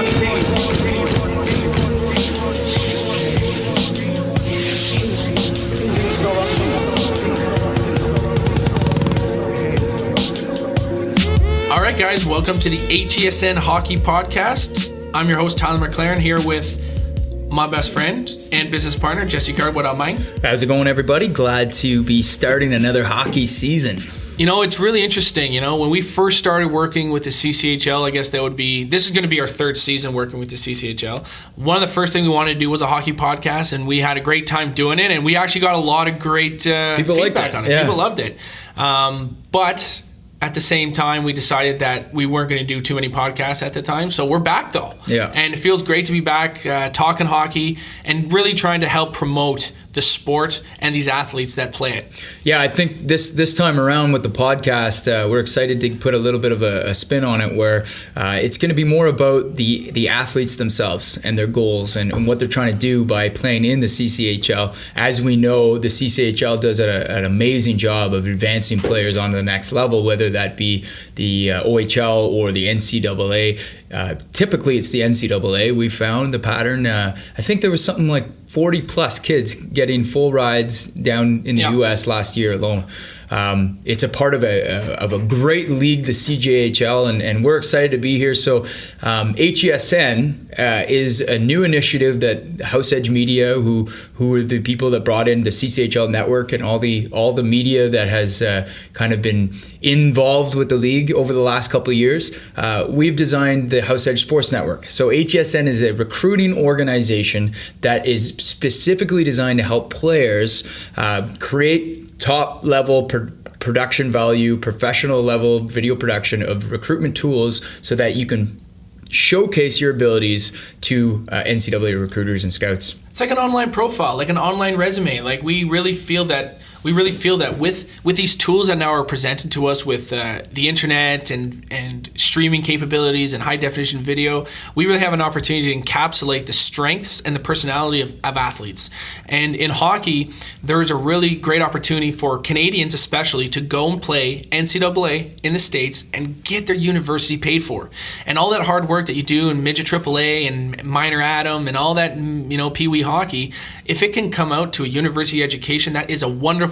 All right, guys, welcome to the HESN Hockey Podcast. I'm your host, Tyler McLaren, here with my best friend and business partner, Jesse Card. What up, Mike? How's it going, everybody? Glad to be starting another hockey season. You know, it's really interesting. You know, when we first started working with the CCHL, I guess this is going to be our third season working with the CCHL. One of the first things we wanted to do was a hockey podcast, and we had a great time doing it, and we actually got a lot of great feedback on it. Yeah. People loved it. But at the same time, we decided that we weren't going to do too many podcasts at the time. So we're back, though. Yeah. And it feels great to be back talking hockey and really trying to help promote the sport and these athletes that play it. Yeah, I think this time around with the podcast, we're excited to put a little bit of a spin on it where it's going to be more about the athletes themselves and their goals and what they're trying to do by playing in the CCHL. As we know, the CCHL does an amazing job of advancing players onto the next level, whether that be the OHL or the NCAA. Typically, it's the NCAA. We found the pattern. I think there was something like 40 plus kids getting full rides down in the U.S. last year alone. It's a part of a great league, the CJHL, and we're excited to be here. So HESN is a new initiative that House Edge Media, who are the people that brought in the CCHL network and all the media that has kind of been involved with the league over the last couple of years. We've designed the House Edge Sports Network. So HESN is a recruiting organization that is specifically designed to help players create top level production value, professional level video production of recruitment tools so that you can showcase your abilities to NCAA recruiters and scouts. It's like an online profile, like an online resume. Like we really feel that with these tools that now are presented to us with the internet and streaming capabilities and high definition video, we really have an opportunity to encapsulate the strengths and the personality of athletes. And in hockey, there's a really great opportunity for Canadians especially to go and play NCAA in the States and get their university paid for. And all that hard work that you do in Midget AAA and minor Adam and all that, Pee-wee hockey, if it can come out to a university education, that is a wonderful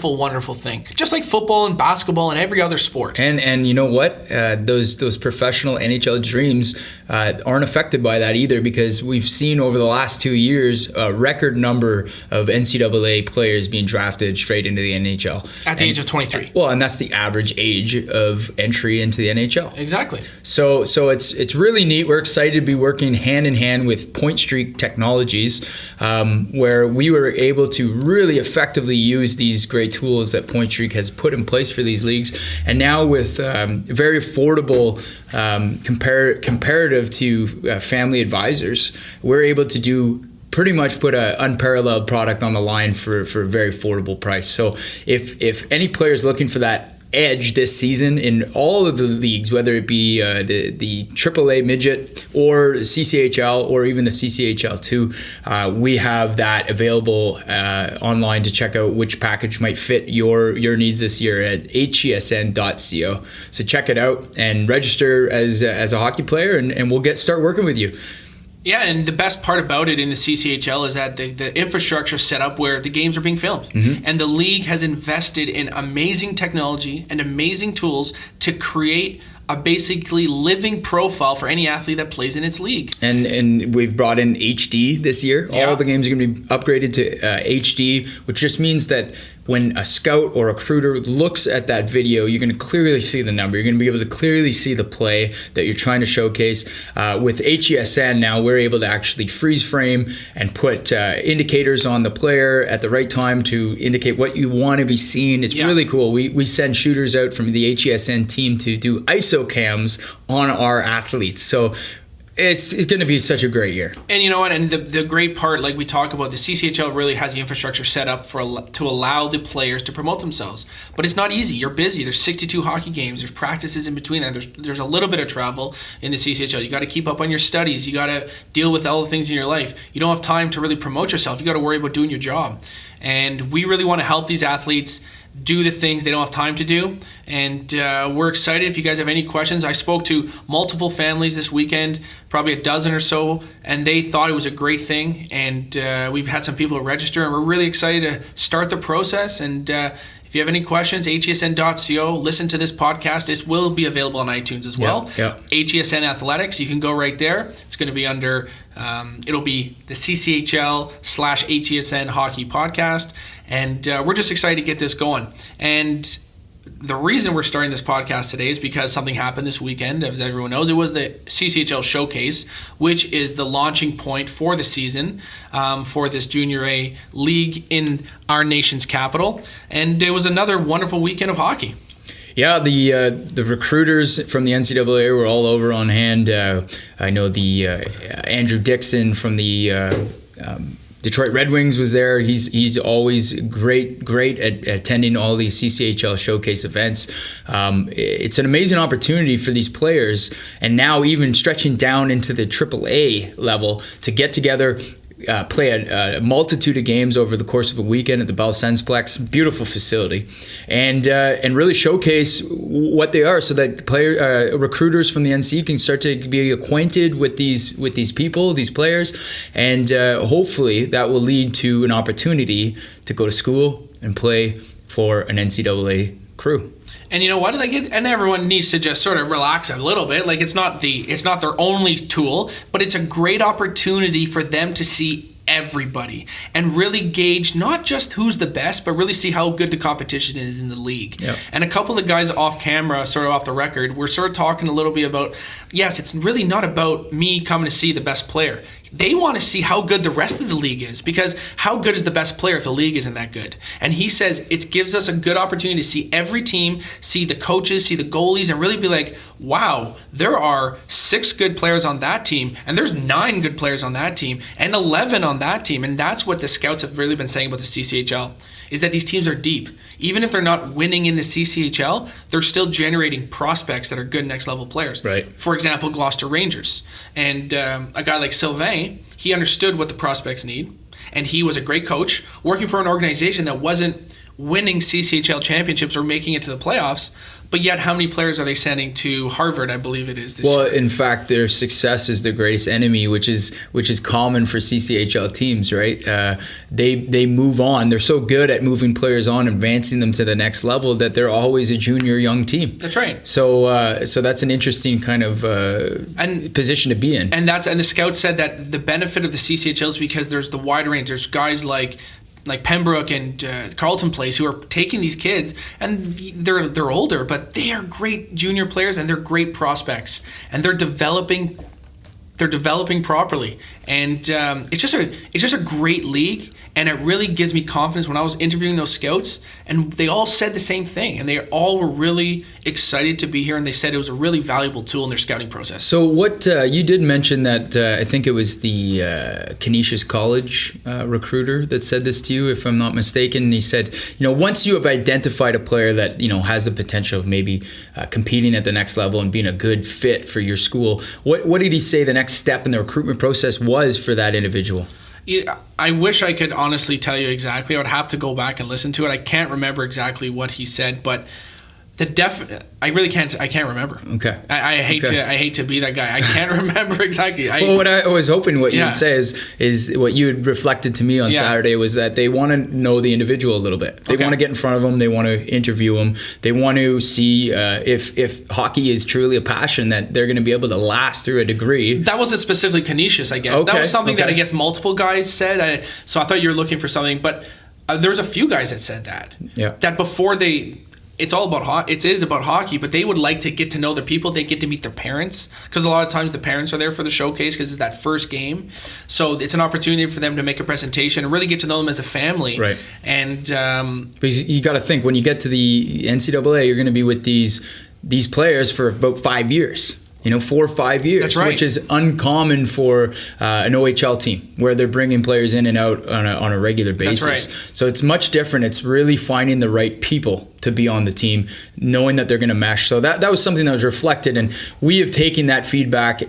thing. Just like football and basketball and every other sport. And you know what? Those professional NHL dreams aren't affected by that either, because we've seen over the last 2 years a record number of NCAA players being drafted straight into the NHL. At the age of 23. Well, and that's the average age of entry into the NHL. Exactly. So it's really neat. We're excited to be working hand in hand with Point Streak Technologies, where we were able to really effectively use these great tools that Point Streak has put in place for these leagues. And now with very affordable comparative to family advisors, we're able to do pretty much put an unparalleled product on the line for a very affordable price. So if any player is looking for that edge this season in all of the leagues, whether it be the AAA midget or CCHL or even the CCHL2, we have that available online to check out which package might fit your needs this year at hesn.co. So check it out and register as a hockey player, and we'll start working with you. Yeah, and the best part about it in the CCHL is that the infrastructure is set up where the games are being filmed. Mm-hmm. And the league has invested in amazing technology and amazing tools to create a basically living profile for any athlete that plays in its league. And we've brought in HD this year. Yeah. All the games are going to be upgraded to HD, which just means that when a scout or a recruiter looks at that video, you're going to clearly see the number. You're going to be able to clearly see the play that you're trying to showcase. With HESN now, we're able to actually freeze frame and put indicators on the player at the right time to indicate what you want to be seeing. It's really cool. We send shooters out from the HESN team to do ISO cams on our athletes. So it's going to be such a great year. And you know what? And the great part, like we talk about, the CCHL really has the infrastructure set up to allow the players to promote themselves. But it's not easy. You're busy. There's 62 hockey games. There's practices in between that. There's a little bit of travel in the CCHL. You got to keep up on your studies. You got to deal with all the things in your life. You don't have time to really promote yourself. You got to worry about doing your job. And we really want to help these athletes do the things they don't have time to do. And we're excited. If you guys have any questions, I spoke to multiple families this weekend, probably a dozen or so, and they thought it was a great thing. And we've had some people register, and we're really excited to start the process. And if you have any questions, hesn.co, listen to this podcast. It will be available on iTunes as well. Yep. HESN Athletics, you can go right there. It's going to be under, it'll be the CCHL/HESN Hockey Podcast. And we're just excited to get this going. And the reason we're starting this podcast today is because something happened this weekend. As everyone knows, it was the CCHL Showcase, which is the launching point for the season for this Junior A league in our nation's capital. And it was another wonderful weekend of hockey. Yeah, the recruiters from the NCAA were all over on hand. I know the Andrew Dixon from the Detroit Red Wings was there. He's always great at attending all these CCHL showcase events. It's an amazing opportunity for these players, and now even stretching down into the AAA level to get together, play a multitude of games over the course of a weekend at the Bell Sensplex. Beautiful facility, and really showcase what they are, so that recruiters from the NC can start to be acquainted with these people, these players, and hopefully that will lead to an opportunity to go to school and play for an NCAA crew. And you know what? And everyone needs to just sort of relax a little bit. Like, it's not their only tool, but it's a great opportunity for them to see everybody and really gauge not just who's the best, but really see how good the competition is in the league. Yep. And a couple of guys off camera, sort of off the record, we're sort of talking a little bit about, yes, it's really not about me coming to see the best player. They want to see how good the rest of the league is, because how good is the best player if the league isn't that good? And he says it gives us a good opportunity to see every team, see the coaches, see the goalies, and really be like, wow, there are 6 good players on that team, and there's 9 good players on that team, and 11 on that team. And that's what the scouts have really been saying about the CCHL, is that these teams are deep. Even if they're not winning in the CCHL, they're still generating prospects that are good next level players. Right. For example, Gloucester Rangers. And a guy like Sylvain, he understood what the prospects need, and he was a great coach working for an organization that wasn't winning CCHL championships or making it to the playoffs. But yet, how many players are they sending to Harvard, I believe it is this year? Well, in fact, their success is their greatest enemy, which is common for CCHL teams, right? They move on. They're so good at moving players on, advancing them to the next level, that they're always a junior young team. That's right. So that's an interesting kind of position to be in. And the scouts said that the benefit of the CCHL is because there's the wide range. There's guys like Pembroke and Carleton Place who are taking these kids, and they're older, but they are great junior players, and they're great prospects, and they're developing properly, and it's just a great league, and it really gives me confidence. When I was interviewing those scouts, and they all said the same thing, and they all were really excited to be here, and they said it was a really valuable tool in their scouting process. So what you did mention that I think it was the Canisius College recruiter that said this to you, if I'm not mistaken. And he said, once you have identified a player that has the potential of maybe competing at the next level and being a good fit for your school, what did he say the next step in the recruitment process was for that individual? I wish I could honestly tell you exactly. I would have to go back and listen to it. I can't remember exactly what he said, but I really can't. I can't remember. Okay. I hate to be that guy. I can't remember exactly. Well, what I was hoping you would say is what you had reflected to me on Saturday was that they want to know the individual a little bit. They want to get in front of them. They want to interview them. They want to see if hockey is truly a passion that they're going to be able to last through a degree. That wasn't specifically Canisius, I guess. Okay. That was something that I guess multiple guys said. So I thought you were looking for something, but there's a few guys that said that. Yeah. That before it's all about hockey. It is about hockey, but they would like to get to know their people. They get to meet their parents, because a lot of times the parents are there for the showcase because it's that first game. So it's an opportunity for them to make a presentation and really get to know them as a family. Right. And but you got to think, when you get to the NCAA, you're going to be with these players for about 5 years. 4 or 5 years, That's right. which is uncommon for an OHL team where they're bringing players in and out on a regular basis. That's right. So it's much different. It's really finding the right people to be on the team, knowing that they're going to mesh. So that was something that was reflected, and we have taken that feedback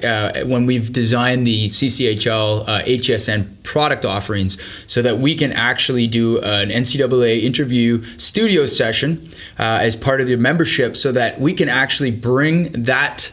when we've designed the CCHL HESN product offerings so that we can actually do an NCAA interview studio session as part of the membership, so that we can actually bring that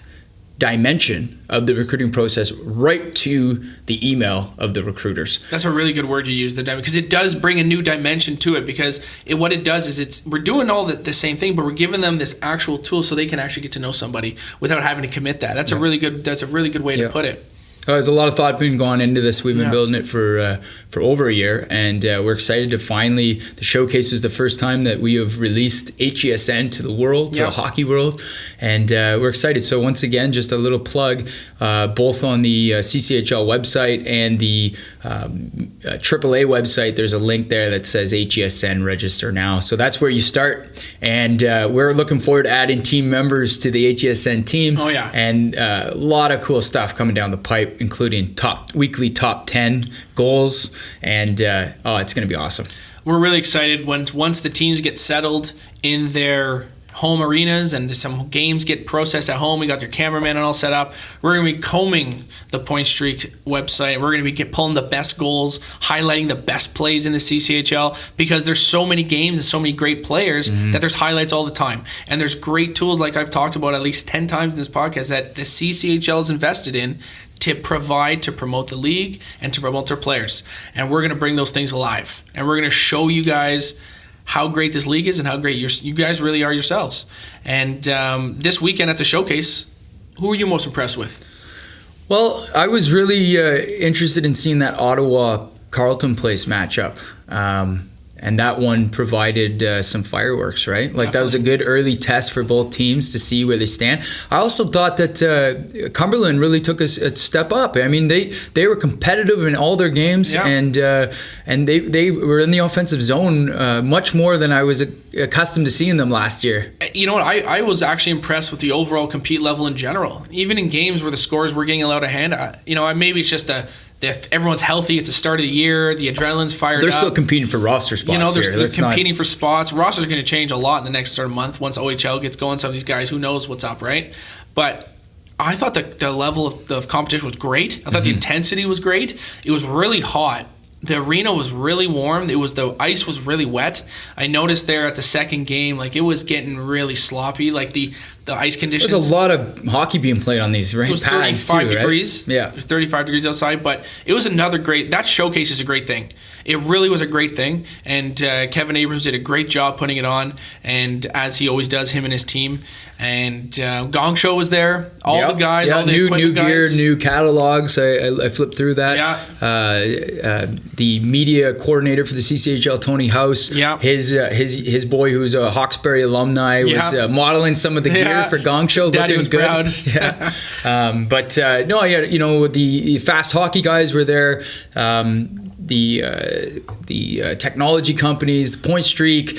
dimension of the recruiting process right to the email of the recruiters. That's a really good word you use, the dimension, because it does bring a new dimension to it. Because what it does is we're doing all the same thing, but we're giving them this actual tool so they can actually get to know somebody without having to commit that. That's a really good way to put it. There's a lot of thought being gone into this. We've been building it for over a year, and we're excited to finally. The showcase is the first time that we have released HESN to the world, to the hockey world, and we're excited. So once again, just a little plug, both on the CCHL website and the AAA website. There's a link there that says HESN register now. So that's where you start, and we're looking forward to adding team members to the HESN team. Oh yeah, and a lot of cool stuff coming down the pipe, including weekly top 10 goals, and it's going to be awesome. We're really excited once the teams get settled in their home arenas and some games get processed at home. We got their cameraman all set up. We're going to be combing the Point Streak website. We're going to be pulling the best goals, highlighting the best plays in the CCHL, because there's so many games and so many great players that there's highlights all the time. And there's great tools, like I've talked about at least 10 times in this podcast, that the CCHL is invested in to promote the league and to promote their players. And we're going to bring those things alive. And we're going to show you guys how great this league is and how great you guys really are yourselves. And this weekend at the showcase, who were you most impressed with? Well, I was really interested in seeing that Ottawa-Carleton Place matchup. And that one provided some fireworks, right? Like, that was a good early test for both teams to see where they stand. I also thought that Cumberland really took a step up. I mean, they were competitive in all their games, and they were in the offensive zone much more than I was accustomed to seeing them last year. You know what? I was actually impressed with the overall compete level in general. Even in games where the scores were getting out of hand, maybe it's just if everyone's healthy, it's the start of the year, the adrenaline's fired up. They're still competing for roster spots. They're competing for spots. Rosters are going to change a lot in the next sort of month once OHL gets going. Some of these guys, who knows what's up, right? But I thought the level of competition was great. I thought the intensity was great. It was really hot. The arena was really warm. The ice was really wet. I noticed there at the second game, like, it was getting really sloppy. Like the ice conditions. There's a lot of hockey being played on these pads. It was 35 degrees. Right? Yeah, it was 35 degrees outside. But it was another great. That showcase is a great thing. It really was a great thing. And Kevin Abrams did a great job putting it on, and as he always does, him and his team. And Gong Show was there. All the guys, all the equipment guys. New gear, new catalogs. I flipped through that. Yeah. The media coordinator for the CCHL, Tony House. Yeah. His boy, who's a Hawkesbury alumni, was modeling some of the gear for Gong Show. Daddy was good. Proud. The fast hockey guys were there. The technology companies, the Point Streak,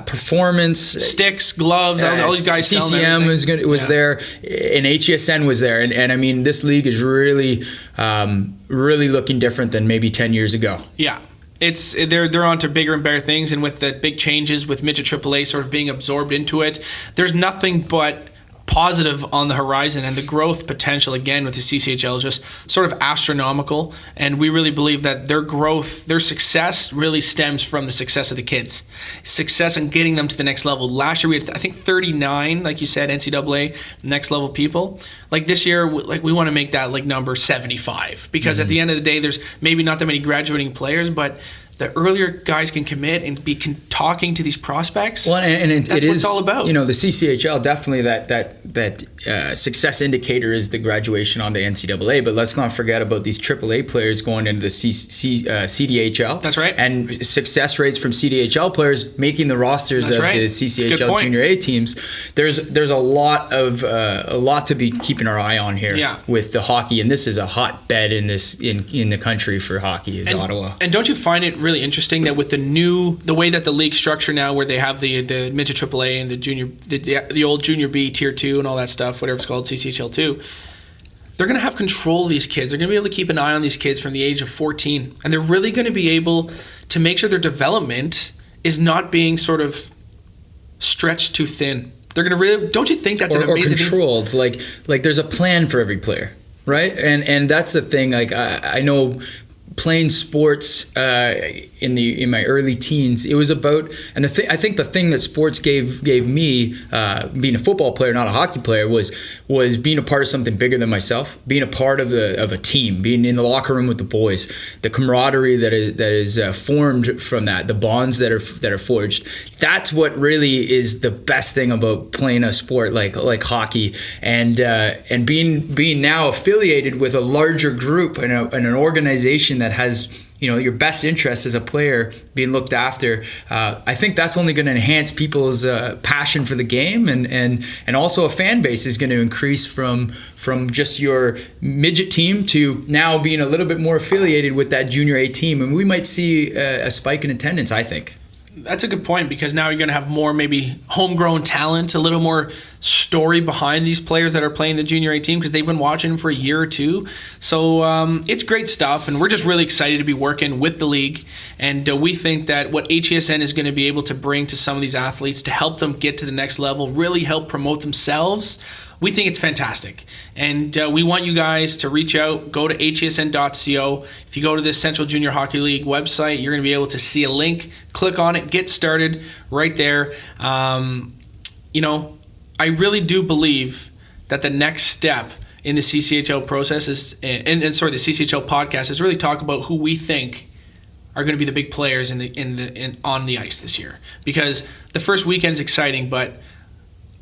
Performance, sticks, gloves, all these guys. CCM was there, and HESN was there, and I mean, this league is really looking different than maybe 10 years ago. Yeah. They're on to bigger and better things, and with the big changes with Midget AAA sort of being absorbed into it, there's nothing but positive on the horizon, and the growth potential again with the CCHL is just sort of astronomical. And we really believe that their growth, their success really stems from the success of the kids, success in getting them to the next level. Last year we had, I think, 39, like you said, NCAA next level people. Like this year, we want to make that like number 75, because at the end of the day, there's maybe not that many graduating players, but the earlier guys can commit and be talking to these prospects. Well, and that's what it's all about. The CCHL, definitely that success indicator is the graduation on the NCAA. But let's not forget about these AAA players going into the CDHL. That's right. And success rates from CDHL players making the rosters of the CCHL Junior A teams. There's a lot to be keeping our eye on here with the hockey, and this is a hotbed in the country for hockey. Ottawa. And don't you find it really interesting that with the way that the league structure now, where they have the Midget AAA and the old Junior B Tier 2 and all that stuff, whatever it's called, CCHL 2, they're going to have control of these kids. They're going to be able to keep an eye on these kids from the age of 14. And they're really going to be able to make sure their development is not being sort of stretched too thin. They're going to really, don't you think that's an amazing thing? Or controlled. Like there's a plan for every player, right? And that's the thing. Like I know playing sports in my early teens, it was about, and I think the thing that sports gave me, being a football player, not a hockey player, was being a part of something bigger than myself, being a part of a team, being in the locker room with the boys, the camaraderie that is formed from that, the bonds that are forged. That's what really is the best thing about playing a sport like hockey, and being now affiliated with a larger group and an organization that has, you know, your best interest as a player being looked after. I think that's only going to enhance people's passion for the game, and also a fan base is going to increase from just your midget team to now being a little bit more affiliated with that junior A team, and we might see a spike in attendance, I think. That's a good point, because now you're going to have more maybe homegrown talent, a little more story behind these players that are playing the junior A team, because they've been watching for a year or two. So it's great stuff, and we're just really excited to be working with the league. And we think that what HESN is going to be able to bring to some of these athletes to help them get to the next level, really help promote themselves, we think it's fantastic. And we want you guys to reach out, go to hesn.co. If you go to this Central Junior Hockey League website, you're going to be able to see a link, click on it, get started right there. You know, I really do believe that the next step in the CCHL process is, the CCHL podcast is really talk about who we think are going to be the big players on the ice this year. Because the first weekend is exciting, but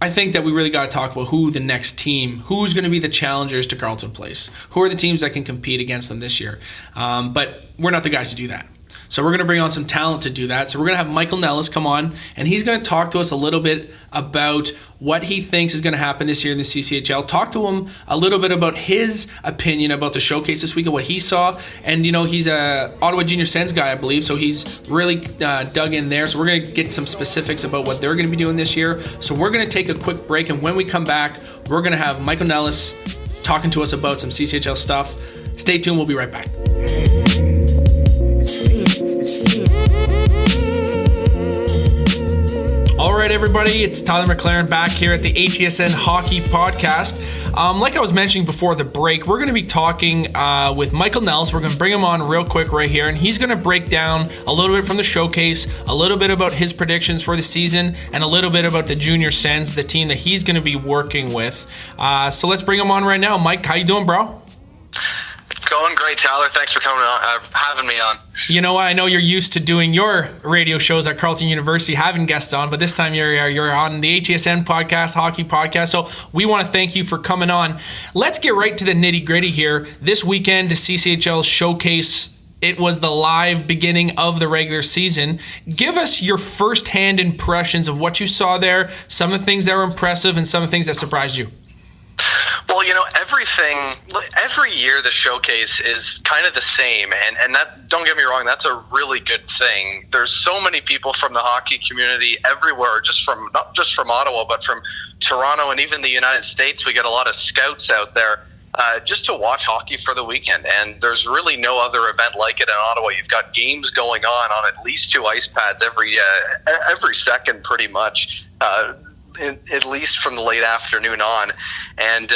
I think that we really got to talk about who's going to be the challengers to Carleton Place. Who are the teams that can compete against them this year? But we're not the guys to do that. So we're going to bring on some talent to do that. So we're going to have Michael Nellis come on, and he's going to talk to us a little bit about what he thinks is going to happen this year in the CCHL. Talk to him a little bit about his opinion about the showcase this week and what he saw. And, you know, he's a Ottawa Junior Sens guy, I believe, so he's really dug in there. So we're going to get some specifics about what they're going to be doing this year. So we're going to take a quick break, and when we come back, we're going to have Michael Nellis talking to us about some CCHL stuff. Stay tuned. We'll be right back. All right, everybody, it's Tyler McLaren back here at the HESN Hockey Podcast. Like I was mentioning before the break, we're going to be talking with Michael Nellis. We're going to bring him on real quick right here, and he's going to break down a little bit from the showcase, a little bit about his predictions for the season, and a little bit about the Junior Sens, the team that he's going to be working with. So let's bring him on right now. Mike, how you doing, bro? It's going great, Tyler. Thanks for coming on, having me on. You know what? I know you're used to doing your radio shows at Carleton University, having guests on, but this time you're on the HESN Podcast, Hockey Podcast. So we want to thank you for coming on. Let's get right to the nitty gritty here. This weekend, the CCHL Showcase. It was the live beginning of the regular season. Give us your first-hand impressions of what you saw there, some of the things that were impressive and some of the things that surprised you. Well, you know, every year the showcase is kind of the same, and that, don't get me wrong, that's a really good thing. There's so many people from the hockey community everywhere, not just from Ottawa, but from Toronto and even the United States. We get a lot of scouts out there just to watch hockey for the weekend, and there's really no other event like it in Ottawa. You've got games going on at least 2 ice pads every second, pretty much. At least from the late afternoon on, and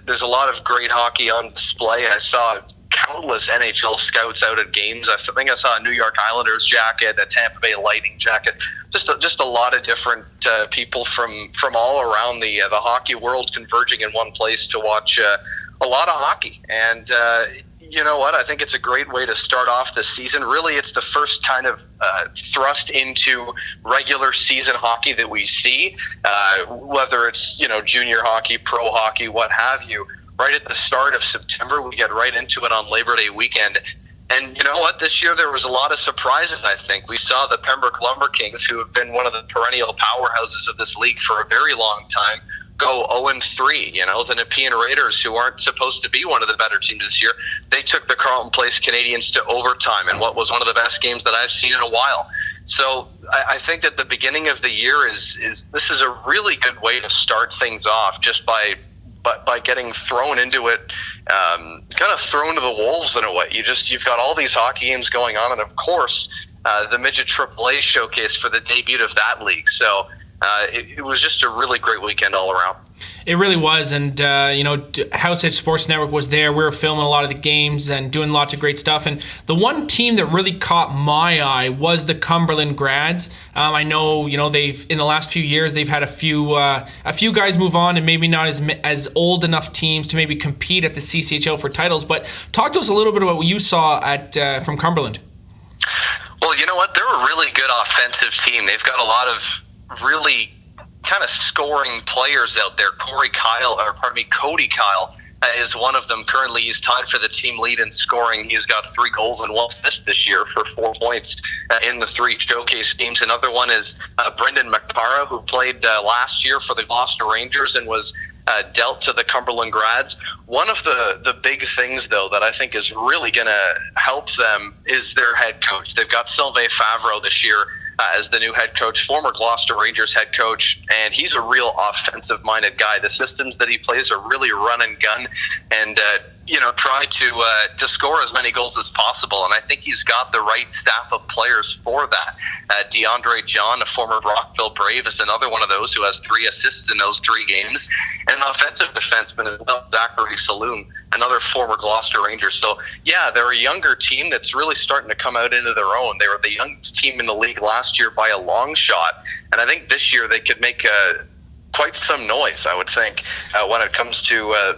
there's a lot of great hockey on display. I saw countless NHL scouts out at games. I think I saw a New York Islanders jacket, a Tampa Bay Lightning jacket, just a lot of different people from all around the hockey world converging in one place to watch a lot of hockey. And you know what? I think it's a great way to start off the season. Really, it's the first kind of thrust into regular season hockey that we see, whether it's, you know, junior hockey, pro hockey, what have you. Right at the start of September, we get right into it on Labor Day weekend. And you know what? This year there was a lot of surprises, I think. We saw the Pembroke Lumber Kings, who have been one of the perennial powerhouses of this league for a very long time, go 0-3. The Nepean Raiders, who aren't supposed to be one of the better teams this year, they took the Carleton Place Canadians to overtime in what was one of the best games that I've seen in a while. So I think that the beginning of the year is a really good way to start things off, just by getting thrown into it, kind of thrown to the wolves in a way. You've got all these hockey games going on, and of course, the Midget AAA showcase for the debut of that league. So it was just a really great weekend all around. It really was, and House Edge Sports Network was there. We were filming a lot of the games and doing lots of great stuff. And the one team that really caught my eye was the Cumberland Grads. I know, they've in the last few years they've had a few guys move on, and maybe not as old enough teams to maybe compete at the CCHL for titles. But talk to us a little bit about what you saw from Cumberland. Well, you know what? They're a really good offensive team. They've got a lot of really kind of scoring players out there. Cody Kyle is one of them. Currently, he's tied for the team lead in scoring. He's got 3 goals and 1 assist this year for 4 points in the 3 showcase games. Another one is Brendan McPara, who played last year for the Gloucester Rangers and was dealt to the Cumberland Grads. One of the big things, though, that I think is really going to help them is their head coach. They've got Sylvain Favreau this year as the new head coach, former Gloucester Rangers head coach, and he's a real offensive-minded guy. The systems that he plays are really run and gun, and try to score as many goals as possible. And I think he's got the right staff of players for that. DeAndre John, a former Rockville Brave, is another one of those who has 3 assists in those 3 games, and an offensive defenseman as well, Zachary Saloon, another former Gloucester Ranger. So, yeah, they're a younger team that's really starting to come out into their own. They were the youngest team in the league last year by a long shot, and I think this year they could make quite some noise, I would think, when it comes to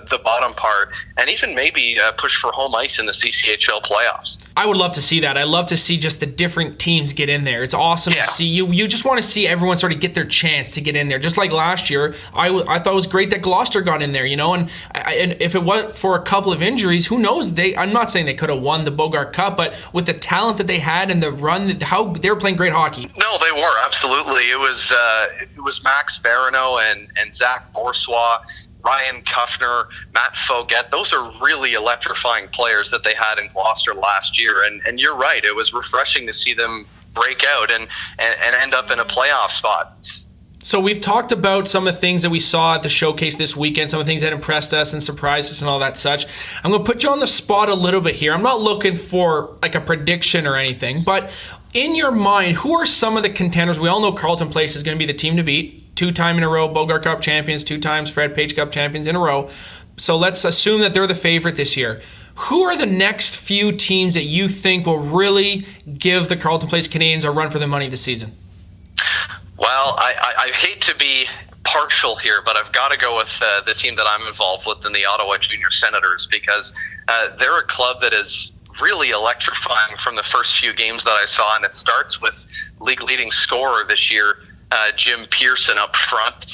the bottom part, and even maybe push for home ice in the CCHL playoffs. I would love to see that. I love to see just the different teams get in there. It's awesome to see. You just want to see everyone sort of get their chance to get in there. Just like last year, I thought it was great that Gloucester got in there, and if it wasn't for a couple of injuries, who knows? I'm not saying they could have won the Bogart Cup, but with the talent that they had and the run, how they were playing great hockey. No, they were, absolutely. It was Max Barano and Zach Boursois, Ryan Kuffner, Matt Foguet. Those are really electrifying players that they had in Gloucester last year. And you're right, it was refreshing to see them break out and end up in a playoff spot. So we've talked about some of the things that we saw at the showcase this weekend, some of the things that impressed us and surprised us and all that such. I'm going to put you on the spot a little bit here. I'm not looking for like a prediction or anything, but in your mind, who are some of the contenders? We all know Carleton Place is going to be the team to beat. 2-time in a row Bogart Cup champions, 2 times Fred Page Cup champions in a row. So let's assume that they're the favorite this year. Who are the next few teams that you think will really give the Carleton Place Canadians a run for their money this season? Well, I hate to be partial here, but I've got to go with the team that I'm involved with in the Ottawa Junior Senators, because they're a club that is really electrifying from the first few games that I saw, and it starts with league leading scorer this year, Jim Pearson up front.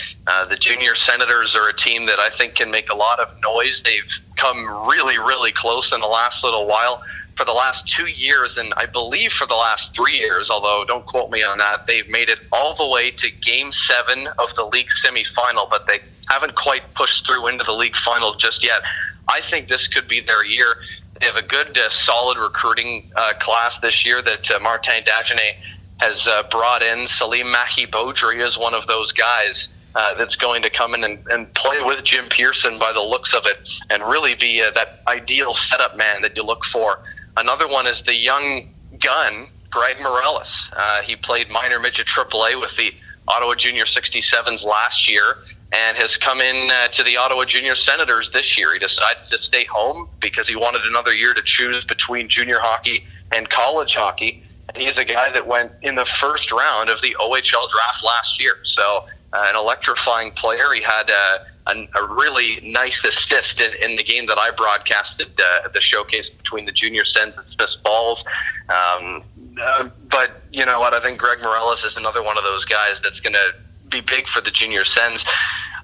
The Junior Senators are a team that I think can make a lot of noise. They've come really, really close in the last little while. For the last 2 years, and I believe for the last 3 years, although don't quote me on that, they've made it all the way to Game 7 of the league semifinal, but they haven't quite pushed through into the league final just yet. I think this could be their year. They have a good, solid recruiting class this year that Martin Dagenet has brought in. Salim Mahi-Beaudry is one of those guys that's going to come in and play with Jim Pearson by the looks of it, and really be that ideal setup man that you look for. Another one is the young gun, Greg Morellis. He played minor midget AAA with the Ottawa Junior 67s last year and has come in to the Ottawa Junior Senators this year. He decided to stay home because he wanted another year to choose between junior hockey and college hockey. And he's a guy that went in the first round of the OHL draft last year. So an electrifying player. He had a really nice assist in the game that I broadcasted at the showcase between the Junior Sens and Smiths Falls. But you know what? I think Greg Morellis is another one of those guys that's going to be big for the Junior Sens.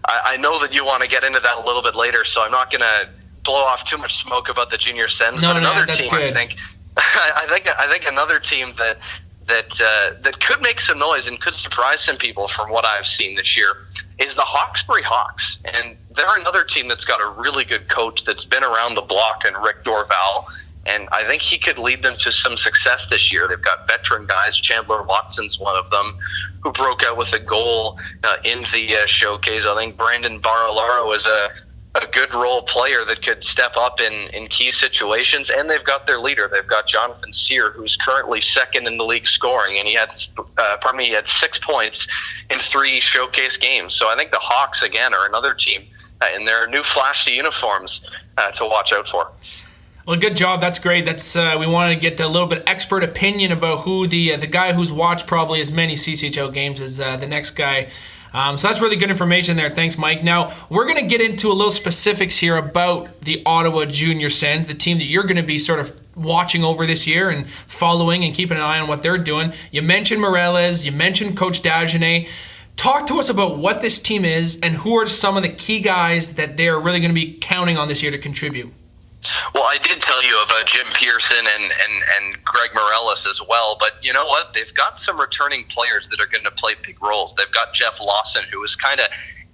I know that you want to get into that a little bit later, so I'm not going to blow off too much smoke about the Junior Sens. But another team, good. I think another team that that could make some noise and could surprise some people from what I've seen this year is the Hawkesbury Hawks. And they're another team that's got a really good coach that's been around the block, and Rick Dorval. And I think he could lead them to some success this year. They've got veteran guys. Chandler Watson's one of them, who broke out with a goal in the showcase. I think Brandon Barolaro is a good role player that could step up in key situations. And they've got their leader. They've got Jonathan Sear, who's currently second in the league scoring, and he had 6 points in 3 showcase games. So I think the Hawks, again, are another team in their new flashy uniforms to watch out for. Well, good job. That's great. That's we wanted to get a little bit expert opinion about who the guy who's watched probably as many CCHL games as the next guy. So that's really good information there. Thanks, Mike. Now, we're going to get into a little specifics here about the Ottawa Junior Sens, the team that you're going to be sort of watching over this year and following and keeping an eye on what they're doing. You mentioned Morales. You mentioned Coach Dagenet. Talk to us about what this team is and who are some of the key guys that they're really going to be counting on this year to contribute. Well, I did tell you about Jim Pearson and Greg Morales as well, but you know what? They've got some returning players that are going to play big roles. They've got Jeff Lawson, who was kind of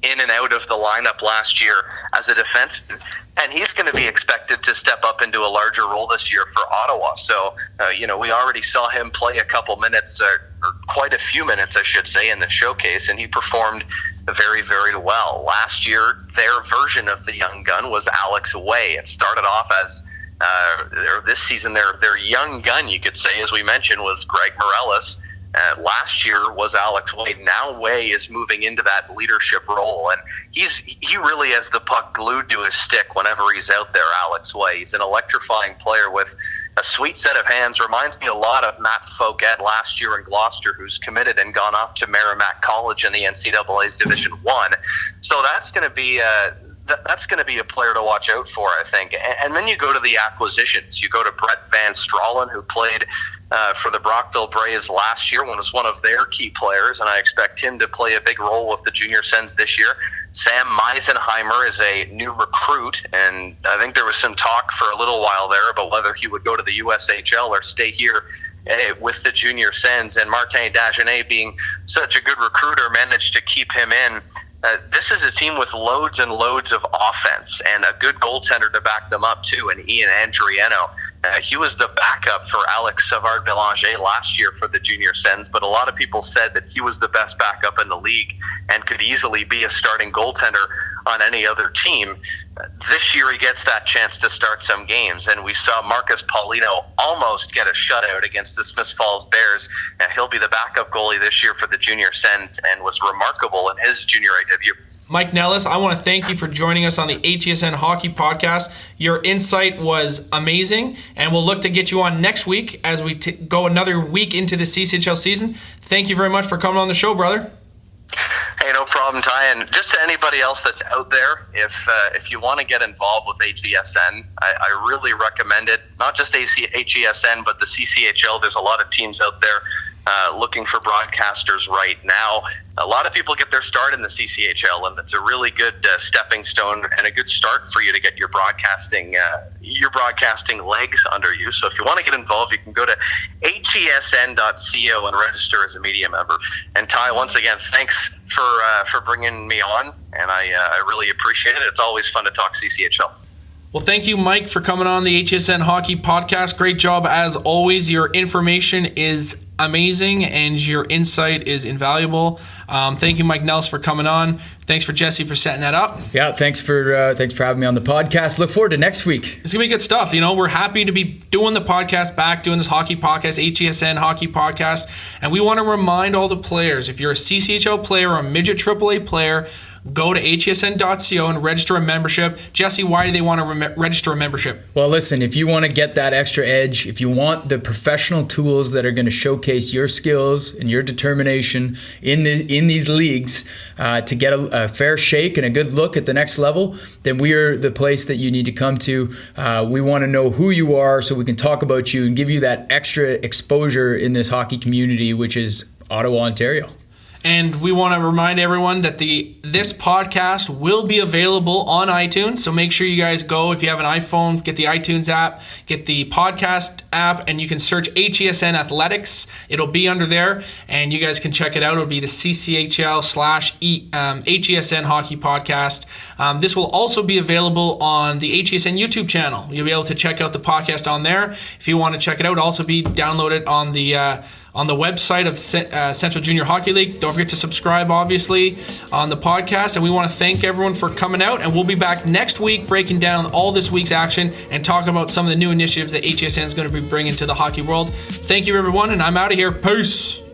in and out of the lineup last year as a defenseman, and he's going to be expected to step up into a larger role this year for Ottawa. So, we already saw him play a couple minutes, or quite a few minutes, I should say, in the showcase, and he performed very, very well. Last year, their version of the young gun was Alex Way. It started off as, or this season, their young gun, you could say, as we mentioned, was Greg Morales. Last year was Alex Way. Now Way is moving into that leadership role, and he really has the puck glued to his stick whenever he's out there, Alex Way. He's an electrifying player with a sweet set of hands. Reminds me a lot of Matt Fouquet last year in Gloucester, who's committed and gone off to Merrimack College in the NCAA's Division I. So that's going to be a player to watch out for, I think. And then you go to the acquisitions. You go to Brett Van Stralen, who played for the Brockville Braves last year, was one of their key players, and I expect him to play a big role with the Junior Sens this year. Sam Meisenheimer is a new recruit, and I think there was some talk for a little while there about whether he would go to the USHL or stay here with the Junior Sens, and Martin Dagenet, being such a good recruiter, managed to keep him in. This is a team with loads and loads of offense and a good goaltender to back them up too, and Ian Andriano. He was the backup for Alex Savard-Bélanger last year for the Junior Sens, but a lot of people said that he was the best backup in the league and could easily be a starting goaltender on any other team. This year he gets that chance to start some games, and we saw Marcus Paulino almost get a shutout against the Smiths Falls Bears. He'll be the backup goalie this year for the Junior Sens and was remarkable in his junior A debut. Mike Nellis, I want to thank you for joining us on the HESN Hockey Podcast. Your insight was amazing, and we'll look to get you on next week as we go another week into the CCHL season. Thank you very much for coming on the show, brother. Hey, no problem, Ty. And just to anybody else that's out there, if you want to get involved with HESN, I really recommend it. Not just HESN, but the CCHL. There's a lot of teams out there looking for broadcasters right now. A lot of people get their start in the CCHL, and it's a really good stepping stone and a good start for you to get your broadcasting legs under you. So if you want to get involved, you can go to HESN.co and register as a media member. And Ty, once again, thanks for bringing me on, and I really appreciate it. It's always fun to talk CCHL. Well, thank you, Mike, for coming on the HESN Hockey Podcast. Great job as always. Your information is amazing and your insight is invaluable. Thank you, Mike Nellis, for coming on. Thanks for Jesse for setting that up. Yeah, thanks for having me on the podcast. Look forward to next week. It's gonna be good stuff. We're happy to be doing the podcast back, doing this hockey podcast, HESN Hockey Podcast, and we want to remind all the players: if you're a CCHL player or a Midget AAA player, go to hesn.co and register a membership. Jesse, why do they want to register a membership? Well, listen, if you want to get that extra edge, if you want the professional tools that are going to showcase your skills and your determination in these leagues to get a fair shake and a good look at the next level, then we are the place that you need to come to. We want to know who you are so we can talk about you and give you that extra exposure in this hockey community, which is Ottawa, Ontario. And we want to remind everyone that this podcast will be available on iTunes. So make sure you guys go, if you have an iPhone, get the iTunes app, get the podcast app, and you can search HESN Athletics. It'll be under there, and you guys can check it out. It'll be the CCHL/HESN Hockey Podcast. This will also be available on the HESN YouTube channel. You'll be able to check out the podcast on there. If you want to check it out, it'll also be downloaded on the website of Central Junior Hockey League. Don't forget to subscribe, obviously, on the podcast. And we want to thank everyone for coming out. And we'll be back next week breaking down all this week's action and talking about some of the new initiatives that HESN is going to be bringing to the hockey world. Thank you, everyone, and I'm out of here. Peace.